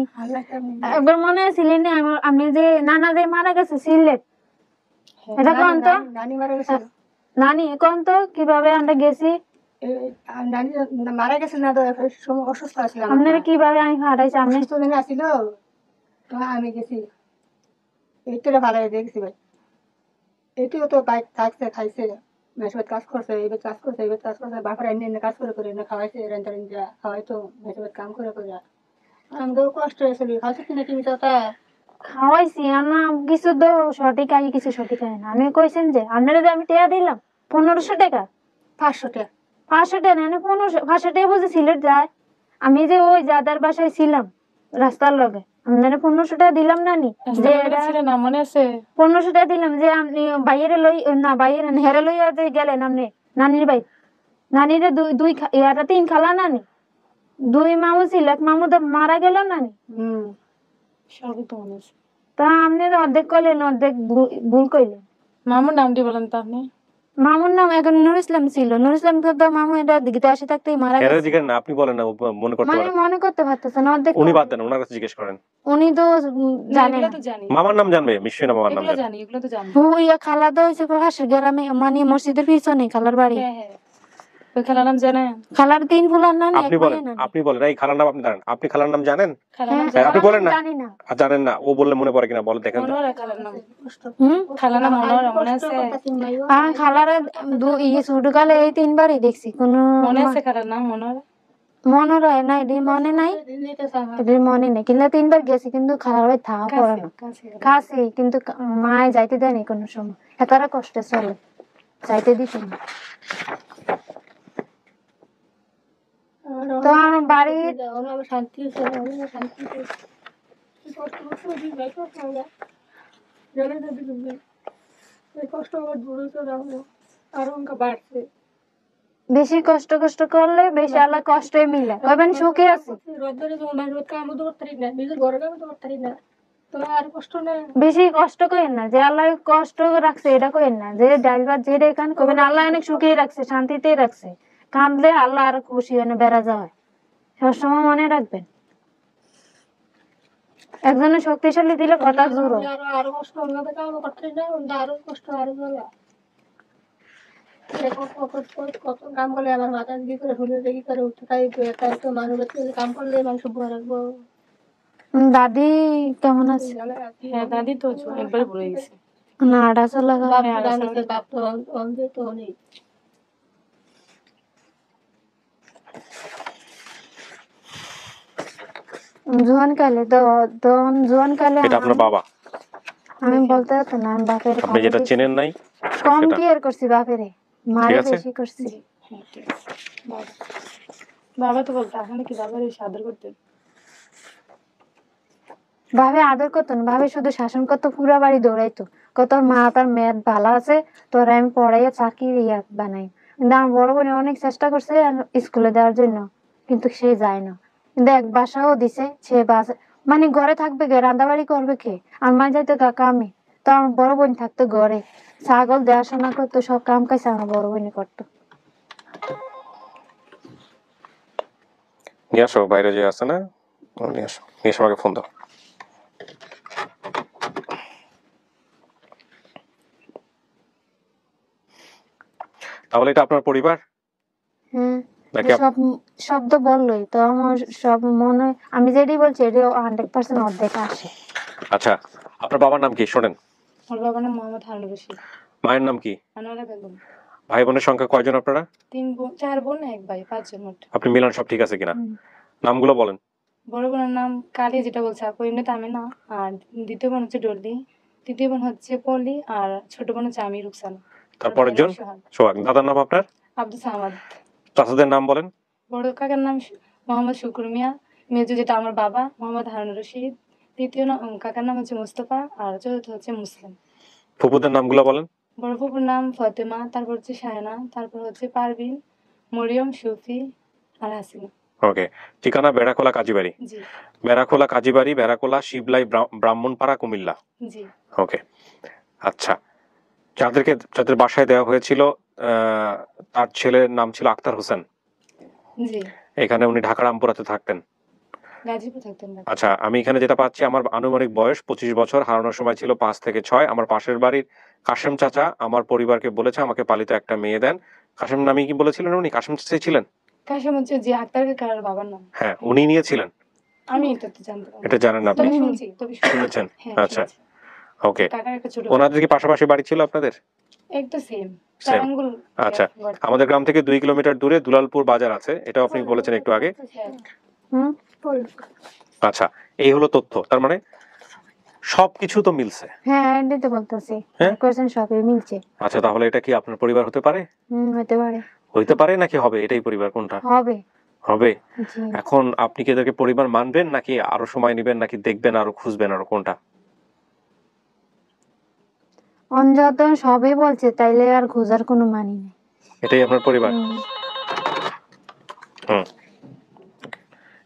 একবার মনে আছিল না আমি যে নানা যে মারা গেছে সিলেট, এটা কোন তো নানি মারা গেছে। নানি কোন তো কিভাবে আমরা গেছি, নানি মারা গেছে না তো, সময় অসুস্থ আছিল। আপনারা কিভাবে আমি হারাইছি, আপনি অসুস্থ দিনে আসিল তো আমি গেছি, এইটা ভালো দেখছি ভাই। এটিও তো বাইক থাকছে, খাইছে, মেসবাদ কাজ করছে, এবার কাজ করছে, এবার কাজ করছে, বাপের এনে কাজ করে এনে খাওয়াইছে, রেন্টার খাওয়াইতো, মেসবাদ কাম করে আমি তো কষ্ট হয়েছিল, খাওয়াইছে কিনা কি মিশাটা। খাওয়াইছি আমার কিছু তো সঠিক আই, কিছু সঠিক আই না। আমি কইছেন যে আপনারা যে আমি টাকা দিলাম 1500 টাকা, 500 টাকা 500 টাকা না 500 টাকা বুঝে সিলেট যায়। আমি যে ওই যাদার বাসায় ছিলাম রাস্তার লগে, আপনারা 1500 টাকা দিলাম না নি, যে এটা ছিল না, মনে আছে? 1500 টাকা দিলাম যে আপনি বাইরে লই না, বাইরে হেরে লইয়া যে গেলেন আপনি নানির বাড়ি। নানির দুই ইয়ারা 3 খালা নানি, 2 মামু ছিল, এক মামু তো মারা গেল নানি। সবই তো মনে আছে। তা আপনি তো অর্ধেক কইলেন, অর্ধেক ভুল কইলেন। মামুর নামটি বলেন তো আপনি। মামুর নাম এখন নুর ইসলাম ছিল, নুর ইসলাম তো মামু এটা দিকে আসে থাকতেই মারা এরা গেছে। জিজ্ঞেস না, আপনি বলেন না, ও মনে করতে মানে পারেন। মনে করতে পারতেছেন অর্ধেক। উনি বাদ দেন, ওনার কাছে জিজ্ঞেস করেন। উনি তো জানেন এগুলো তো জানি, মামার নাম জানবে, নিশ্চয়ই না মামার নাম এগুলো জানবে। জানি, এগুলো তো জানি। ইয়া খালা তো হয়েছে পাশের গ্রামে, মানে মসজিদের পিছনে খালার বাড়ি। হ্যাঁ হ্যাঁ, ওই খেলার নাম জানেন? খালার 3 ফুলার নানি, এক আপনি বলেন, মায়ের নানি। আপনি বলেন, এই খালার নাম আপনি জানেন? আপনি খালার নাম জানেন? খেলার নাম হ্যাঁ, হ্যাঁ, আপনি খালার বলেন নাম না। জানি না। জানেন না, ও বললে মনে পড়ে কিনা বলেন, দেখেন তো। মনোরা, খেলার নাম হুম, খেলার নাম মনোরা, মনে আছে? আর খালার ছোটকালে এই 3 বারই দেখছি, কোনো মনে আছে খেলার নাম মনোরা? মনে রয় না, এটি মনে নাই, এটি মনে নেই, কিন্তু 3বার গেছি কিন্তু খারাপ থাকা পড়ে না, খাসি কিন্তু মায় যাইতে দেয়নি কোনো সময়, এতটা কষ্টে চলে, যাইতে দিত না। তো আমার বাড়ির শান্তি শান্তি কষ্ট আরো বাড়ছে। বেশি কষ্ট করলে বেশি আল্লাহ কষ্টই মিলে, কবেন সুখে আছে। বেশি কষ্ট করেন না, যে আল্লাহ কষ্ট রাখছে এটা করেন না, যে ডাল ভাত যে খান কবেন আল্লাহ অনেক সুখেই রাখছে, শান্তিতেই রাখছে। কাঁদলে আল্লাহ আরো খুশি হয়, বেড়া যায়, সবসময় মনে রাখবেন। একজনের শক্তিশালী দিলে কথা জোর হয়। আরো কষ্ট আরো কষ্ট আরো জ্বালা। কত কাম করলে আমার মাথা দিকে করে ফুলে দেখি করে উঠতে তাই তো মানুষ কাম করলে মানুষ ভয় রাখবো। দাদি কেমন আছে? হ্যাঁ দাদি তো একবার ভুলে গেছে। না আড়া চলা বাপ তো অন্ধে তো নেই। জোয়ান কালে তো জোয়ান কালে এটা আপনার বাবা, আমি বলতে পারতো না, আমি বাপের আপনি যেটা চেনেন নাই কম সেটা। কেয়ার করছি, বাপেরে মারে ঠিক আছে। বেশি করছি। হ্যাঁ, ঠিক আছে। বাবা তো বলতো এখন কি বাবার এসে আদর করতেন। ভাবে আদর করতো না, ভাবে শুধু শাসন করতো, পুরা বাড়ি দৌড়াইতো, কত মা তার মেয়ের ভালো আছে, তোরা আমি পড়াইয়া চাকরি বানাই। কিন্তু আমার বড় বোন অনেক চেষ্টা করছে স্কুলে দেওয়ার জন্য, কিন্তু সে যায় না। কিন্তু এক বাসাও দিছে, সে বাসা মানে ঘরে থাকবে কে, রান্দাবাড়ি করবে কে, আর মা যাইতো কাকা আমি, তো আমার বড় বোন থাকতো ঘরে, ছাগল দেখাশোনা করতো, সব কাম কাজ আমার বড় বোনই করতো। নিয়ে আসো, বাইরে যে আছে না, নিয়ে আসো, নিয়ে এসে আমাকে ফোন দাও। তাহলে এটা আপনার পরিবার হ্যাঁ, নাকি সব শব্দ বললোই তো আমার সব মনে, আমি যেটি বলছি এটি 100% অর্ধেক আসে। আচ্ছা, আপনার বাবার নাম কি শোনেন? ওর বাবার নাম মোহাম্মদ হারুন রশিদ। মায়ের নাম কি? আনোয়ারা বেগম। ভাই বোনের সংখ্যা কয়জন আপনারা? 4 বোন 1 ভাই, 5 জন মোট। আপনি মিলান সব ঠিক আছে কিনা, নামগুলো বলেন। বড় বোনের নাম কালী, যেটা বলছে আপু, এমনি তামিনা। আর দ্বিতীয় বোন হচ্ছে ডলি, তৃতীয় বোন হচ্ছে পলি, আর ছোট বোন হচ্ছে আমি রুকসানা। তারপরের জন সোহাগ। দাদার নাম আপনার? আব্দুল সামাদ। চাচাদের নাম বলেন। বড় কাকার নাম মোহাম্মদ শুকুর মিয়া, মেজো যেটা আমার বাবা মোহাম্মদ হারুন রশিদ, তৃতীয় কাকার নাম হচ্ছে মুস্তফা, আর চতুর্থ হচ্ছে মুসলিম। ফুপুদের নামগুলো বলেন। বড় ফুপুর নাম ফতেমা, তারপর হচ্ছে শায়না, তারপর হচ্ছে পারভিন, মরিয়ম, সুফি আর হাসিনা। ওকে। ঠিকানা বেড়াখোলা কাজীবাড়ি। জি বেড়াখোলা কাজীবাড়ি, বেড়াখোলা শিবলাই, ব্রাহ্মণপাড়া, কুমিল্লা। জি। ওকে। আচ্ছা, যাদের বাসায় দেওয়া হয়েছিল তার ছেলের নাম ছিল আক্তার হোসেন। জি। এখানে উনি ঢাকা রামপুরাতে থাকতেন। গাজীপুর থাকতেন না। আচ্ছা, আমি এখানে যেটা পাচ্ছি, আমার আনুমানিক বয়স 25 বছর, হারানোর সময় ছিল 5 থেকে 6। আমার পাশের বাড়ির কাশেম চাচা আমার পরিবারকে বলেছে আমাকে পালিত একটা মেয়ে দেন। কাশেম নামে কি বলেছিলেন উনি? কাশেম চাচাই ছিলেন? কাশেম হচ্ছে যে আক্তার কাকার বাবার নাম। হ্যাঁ, উনি নিয়েছিলেন। আমি এটা তো জানতাম না। এটা জানেন না আপনি? তবে শুনছি, শুনেছেন? হ্যাঁ, আচ্ছা, শুনছি। ওকে। কাকার একটা ছোট ওনাদের কি পাশাপাশি বাড়ি ছিল আপনাদের? একটা সেম Same. আঙ্গুল। আচ্ছা, আমাদের গ্রাম থেকে 2 কিলোমিটার দূরে দুলালপুর বাজার আছে, এটা আপনি বলেছেন একটু আগে। হুম, আচ্ছা, এই হলো তথ্য। তার মানে সবকিছু তো মিলছে। হ্যাঁ এটাই তো বলতেছি, হ্যাঁ? কোয়েশ্চেন সবই মিলছে। আচ্ছা, তাহলে এটা কি আপনার পরিবার হতে পারে? হতে পারে। হইতে পারে নাকি হবে? এটাই পরিবার কোনটা? হবে। হবে। জি। এখন আপনি কি এদেরকে পরিবার মানবেন নাকি আরো সময় নেবেন নাকি দেখবেন আরো খুঁজবেন আরো, কোনটা? যত সবই বলছে তাইলে আর খোঁজার কোনো মানি নেই। এটাই আপনার পরিবার?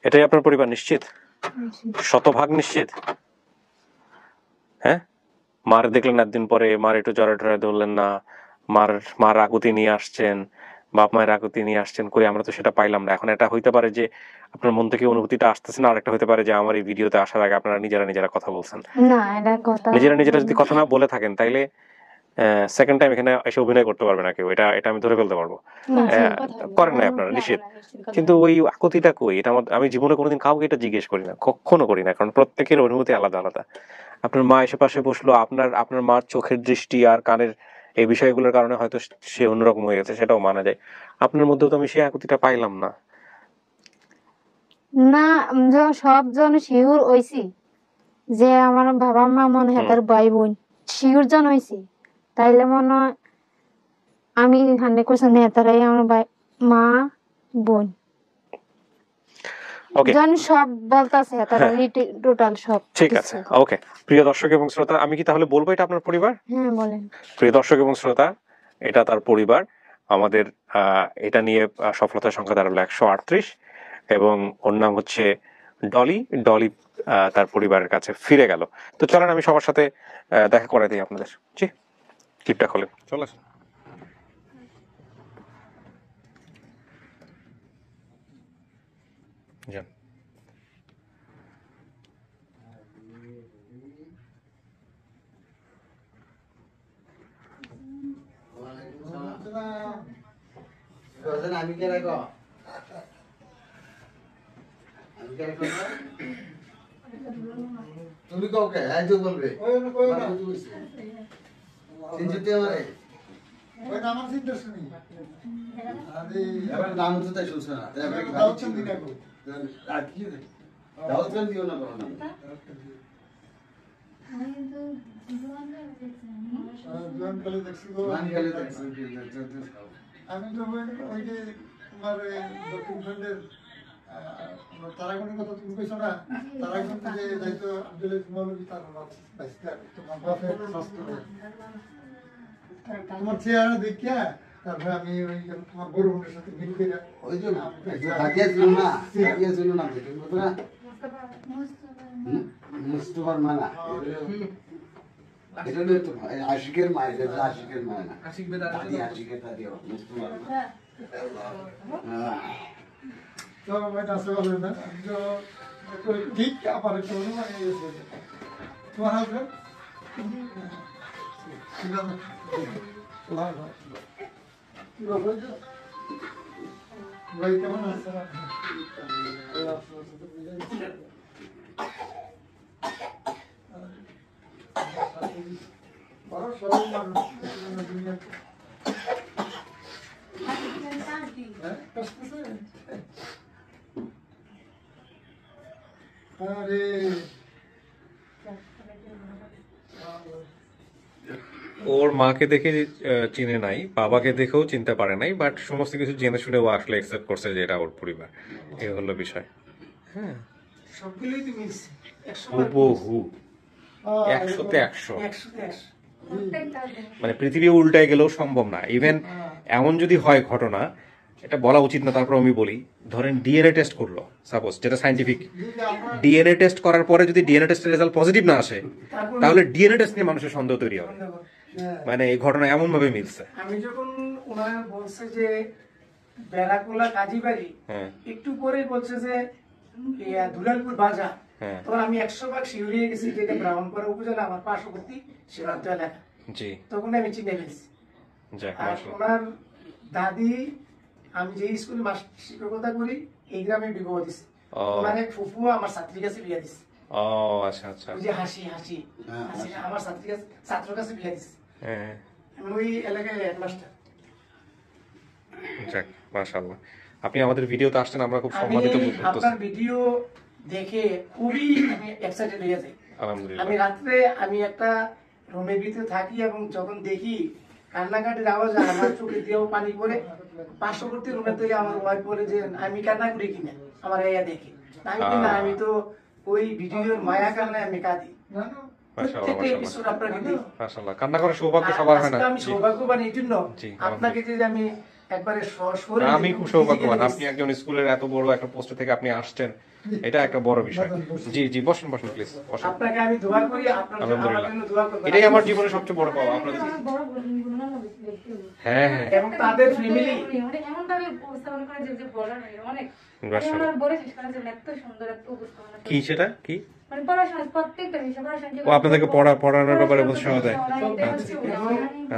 এটাই আপনার পরিবার নিশ্চিত? শতভাগ নিশ্চিত? হ্যাঁ, মার দেখলেন একদিন পরে, মার একটু জড়া টড়া ধরলেন না, মার আকুতি নিয়ে আসছেন, বাপ মায়ের আকুতি নিয়ে আসছেন, কই আমরা তো সেটা পাইলাম না। এখন এটা হইতে পারে যে আপনার মন থেকে অনুভূতিটা আসতেছে না, আর একটা হইতে পারে যে আমার এই ভিডিওতে আসার আগে আপনারা নিজেরা কথা বলছেন। না এটা কথা, নিজেরা যদি কথা না বলে থাকেন তাইলে সেকেন্ড টাইম এখানে এসে অভিনয় করতে পারবে না কেউ, এটা আমি ধরে ফেলতে পারবো। করেন না আপনারা নিশ্চিত, কিন্তু ওই আকুতিটা কই, এটা আমি জীবনে কোনোদিন কাউকে এটা জিজ্ঞেস করি না, কখনো করি না, কারণ প্রত্যেকের অনুভূতি আলাদা আলাদা। আপনার মা এসে পাশে বসলো, আপনার মার চোখের দৃষ্টি আর কানের এই বিষয়গুলোর কারণে হয়তো সে অন্যরকম হয়ে গেছে, সেটাও মানা যায়। আপনার মধ্যেও তো আমি সেই আকুতিটা পাইলাম না। না যখন সবজন শিওর হইছি যে আমার বাবা মা মনে হয় তার ভাই বোন শিওর জন হইছি, তাইলে মনে হয় আমি 100% হ্যাঁ তারাই আমার ভাই মা বোন। ওকে, যখন সব বলতাছে তারা টোটাল সব ঠিক কিছু। আছে। ওকে, প্রিয় দর্শক এবং শ্রোতা, আমি কি তাহলে বলবো এটা আপনার পরিবার? হ্যাঁ বলেন। প্রিয় দর্শক এবং শ্রোতা, এটা তার পরিবার। আমাদের এটা নিয়ে সফলতার সংখ্যা দাঁড়ালো 138, এবং ওর নাম হচ্ছে ডলি। ডলি তার পরিবারের কাছে ফিরে গেল। তো চলেন আমি সবার সাথে দেখা করে দিই আপনাদের। জি, ক্লিপটা খোলেন, চলে আসেন। যান। আমি কে রাখো তুমি কাউকে আজ বলবে নাম তো তাই শুনছো না দাওয়াত দিও না কোনো নাম আমি তো ওই যে তোমার দক্ষিণ খন্ডের তারাগণের কথা তুমি কইছো না, তারাগণ যে দায়িত্ব আব্দুল মৌলভী তার তোমার বাপের তোমার চেহারা দেখিয়া তারপরে আমি ওই তোমার বড় বোনের সাথে মিল করে ওই যে ভাগিয়া ছিল না তুমি বলতো না মুস্তফার মানা এটা তো আশিকের মা, এটা আশিকের মা না, আশিকের দাদি মুস্তফার মা। তো এটা আসলে বলবেন না তো ঠিক আবার একটু মানে তোমার হাজবেন্ড ভাই কেমন আছে? বড় সরল মানুষ দুনিয়াতে। আরে ওর মাকে দেখে চিনে নাই, বাবাকে দেখেও চিনতে পারে নাই, বাট সমস্ত কিছু জেনে শুনে ও আসলে অ্যাকসেপ্ট করছে যে এটা ওর পরিবার। এই হলো বিষয়। হ্যাঁ, সবগুলোই তো মিলছে হুবহু 100-তে 100। মানে পৃথিবী উল্টায় গেলেও সম্ভব না। ইভেন এমন যদি হয় ঘটনা, এটা বলা উচিত না, তারপর আমি বলি, ধরেন ডিএনএ টেস্ট করলো, সাপোজ, যেটা সাইন্টিফিক, ডিএনএ টেস্ট করার পরে যদি ডিএনএ টেস্টের রেজাল্ট পজিটিভ না আসে, তাহলে ডিএনএ টেস্ট নিয়ে মানুষের সন্দেহ তৈরি হবে। মানে এই ঘটনা এমন ভাবে মিলছে। আমি যখন ওনার বলছে যে বেড়াকোলা কাজীবাড়ি, হ্যাঁ একটু পরেই বলছে যে দুলালপুর বাজার, হ্যাঁ, তখন আমি 100 ভাগ শিউরিয়ে গেছি যে এটা ব্রাহ্মণপাড়া উপজেলা, আমার পার্শ্ববর্তী সীমান্ত এলাকা। জি, তখন আমি চিনে ফেলছি। যাক আর মাশাআল্লাহ। ওনার দাদি, আমি যে স্কুলে শিক্ষকতা করি এই গ্রামে বিবাহ দিছে। ও ওনার এক ফুফু আমার ছাত্রীর কাছে বিয়ে দিছে। ও, আচ্ছা আচ্ছা, ওই যে হাসি আমার ছাত্র কাছে বিয়ে দিছে। হ্যাঁ, আমি ওই এলাকায় হেডমাস্টার। যাক মাশাআল্লাহ। আপনি আমাদের ভিডিওতে আসছেন, আমরা খুব আমি সম্মানিত বোধ করতেছি। আপনার ভিডিও দেখে খুবই আমি এক্সাইটেড হয়ে যাই। আলহামদুলিল্লাহ। আমি রাত্রে আমি একটা রুমের ভিতরে থাকি এবং যখন দেখি কান্নাকাটির আওয়াজ আমার চোখে দিয়েও পানি পড়ে, পার্শ্ববর্তী রুমের থেকে আমার ওয়াইফ বলে যে আমি কান্না করি কিনা আমার এয়া দেখে, আমি বলি, না আমি তো ওই ভিডিওর মায়া কারণে আমি কাঁদি। মাশাআল্লাহ, প্রত্যেকটা এপিসোড আপনাকে দেখি। মাশাআল্লাহ। কান্না করার সৌভাগ্য সবার হয় না। আজকে আমি সৌভাগ্যবান এই জন্য জি, আপনাকে যে আমি একবারে সরাসরি আমি খুব সৌভাগ্যবান। আপনি একজন স্কুলের এত বড় একটা পোস্ট থেকে আপনি আসছেন, এটা একটা বড় বিষয়। জি জি, বসুন বসুন প্লিজ, বসুন। আপনাকে আমি দোয়া করি, আপনার আমার আলহামদুলিল্লাহ, জন্য দোয়া করবেন। এটাই আমার জীবনের সবচেয়ে বড় পাওয়া আপনাদের। হ্যাঁ হ্যাঁ, এবং তাদের ফ্যামিলি এমন ভাবে উপস্থাপন করে যে বলার নেই, অনেক মাশাআল্লাহ। আমার বলে শেষ করার জন্য এত সুন্দর একটা উপস্থাপনা কি সেটা কি? মানে পড়াশোনা প্রত্যেকটা বিষয় পড়াশোনা ও আপনাদেরকে পড়ানোর ব্যাপারে উৎসাহ দেয়।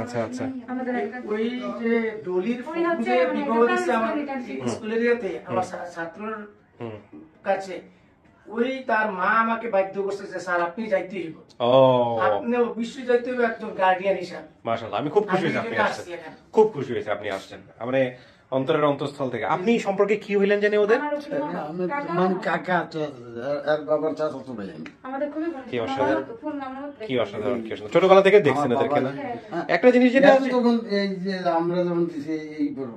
আচ্ছা আচ্ছা আচ্ছা, আমাদের একটা ওই যে ডলির উনি হচ্ছে যে মানে বিবাহ দিচ্ছে আমার একটা স্কুলের ইয়েতে আমার ছাত্রর হুম, কাছে, ওই তার মা আমাকে বাধ্য করছে যে স্যার আপনি যাইতে হইব, ও আপনি অবশ্যই যাইতে হইব একজন গার্ডিয়ান হিসাবে। মাশাআল্লাহ, আমি খুব খুশি হয়েছি আপনি আমি আসছেন। আসছি এখানে। খুব খুশি হয়েছে আপনি আসছেন। মানে অন্তরের অন্তঃস্থল থেকে। আপনি সম্পর্কে কি হইলেন জানি ওদের? আমি মানে কাকা এক বাবার চাচা তো ভাই আমি। আমাদের খুবই ভালো। কি অসাধারণ, ফুল নাম কি অসাধারণ, কি অসাধারণ। ছোটবেলা থেকে দেখছেন ওদেরকে না? একটা জিনিস যেটা এখন তখন এই যে আমরা যেমন দিছি এই বড়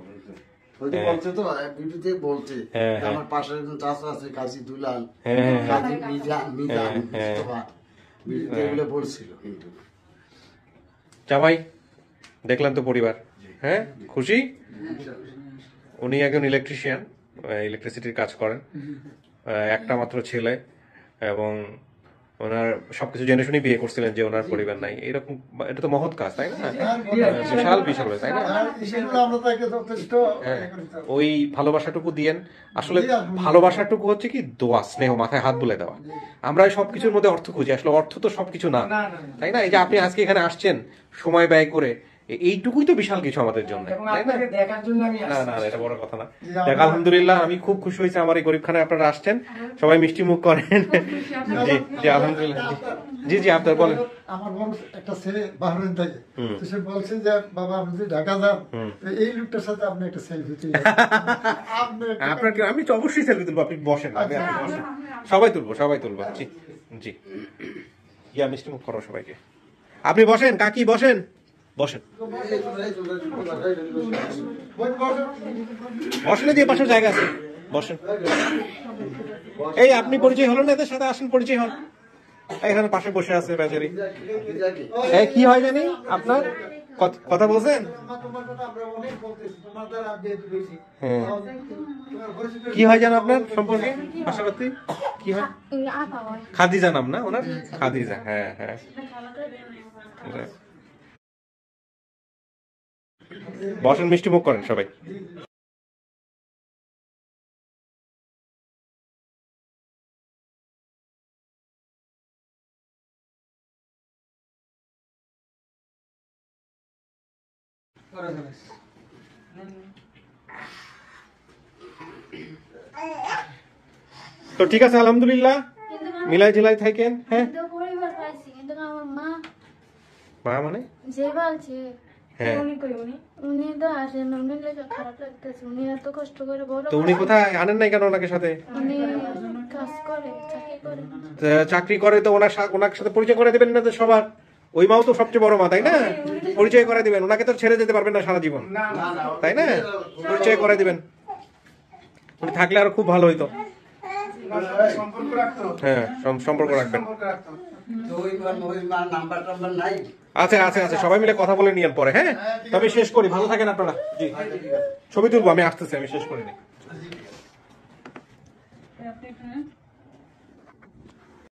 ওই যে বলছে তো ভিডিওতে বলছে হ্যাঁ, যে আমার পাশে একজন চাচা আছে কাজী দুলাল, হ্যাঁ, কাজী মিজান হ্যাঁ। মুস্তফা, ভিডিওতে এগুলো বলছিল কিন্তু জামাই দেখলেন তো পরিবার, হ্যাঁ খুশি? উনি একজন ইলেকট্রিশিয়ান, ইলেকট্রিসিটির কাজ করেন, একটা মাত্র ছেলে, এবং ওনার সবকিছু জেনে শুনে বিয়ে করছিলেন যে ওনার পরিবার নাই, এরকম এটা তো মহৎ কাজ, তাই না? বিশাল বিশাল, তাই না? হ্যাঁ, ওই ভালোবাসাটুকু দিয়েন। আসলে ভালোবাসাটুকু হচ্ছে কি দোয়া, স্নেহ, মাথায় হাত বুলে দেওয়া। আমরা সবকিছুর মধ্যে অর্থ খুঁজি, আসলে অর্থ তো সবকিছু না, তাই না? এই যে আপনি আজকে এখানে আসছেন সময় ব্যয় করে, এইটুকুই তো বিশাল কিছু আমাদের জন্য, এবং তাই না? আপনাকে দেখার জন্য আমি না না, এটা বড় কথা না। দেখ, আলহামদুলিল্লাহ, আমি খুব খুশি হয়েছি আমার এই গরিবখানায় আপনারা আসছেন, সবাই মিষ্টি মুখ করেন। জি জি, আলহামদুলিল্লাহ। জি জি, আপনার বলেন। আমার বড় একটা ছেলে বাহরাইন থাকে, তো সে বলছে যে বাবা আপনি যদি ঢাকা যান তো এই লোকটার সাথে আপনি একটা সেলফি তুলবেন। আপনার কি, আমি তো অবশ্যই সেলফি তুলবো, আপনি বসেন, আপনি বসেন, সবাই তুলবো, সবাই তুলবো। জি জি, ইয়া মিষ্টি মুখ করো সবাইকে। আপনি বসেন, কাকি বসেন, বসেন, বসলে দিয়ে পাশের জায়গা আছে, বসেন। এই আপনি পরিচয় হলো না এদের সাথে? আসেন, পরিচয় হন। এখানে পাশে বসে আছে বেচারি। এই কি হয় জানি আপনার কথা বলছেন? হ্যাঁ, কি হয় জানো আপনার সম্পর্কে পাশাপাশি কি হয়? খাদিজা নাম না ওনার? খাদিজা, হ্যাঁ হ্যাঁ। বসেন, মিষ্টি মুখ করেন সবাই। তো ঠিক আছে, আলহামদুলিল্লাহ, মিলাই জিলাই থাকেন। হ্যাঁ, পরিবার পাইছি, কিন্তু আমার মা মা মানে? যে বলছে হ্যাঁ, উনি তো আসেন, উনি লেগে খারাপ লাগতেছে, উনি এত কষ্ট করে বড় তো উনি কোথায় আনেন নাই কেন ওনাকে সাথে? উনি কাজ করে, চাকরি করে। চাকরি করে, তো ওনার সাথে পরিচয় করে দেবেন না তো সবার? ওই মাও তো সবচেয়ে বড় মা, তাই না? পরিচয় করে দিবেন, ওনাকে তো ছেড়ে যেতে পারবেন না সারা জীবন, তাই না? পরিচয় করে দিবেন, উনি থাকলে আরো খুব ভালো হইতো। সম্পর্ক রাখতো, হ্যাঁ, সম্পর্ক রাখবেন। সম্পর্ক রাখতো। তো ওই মার নাম্বার টাম্বার নাই। আচ্ছা আচ্ছা আচ্ছা, সবাই মিলে কথা বলে নিয়েন পরে। হ্যাঁ, তো আমি শেষ করি, ভালো থাকেন আপনারা। জি, ছবি তুলবো, আমি আসতেছি, আমি শেষ করে নিই।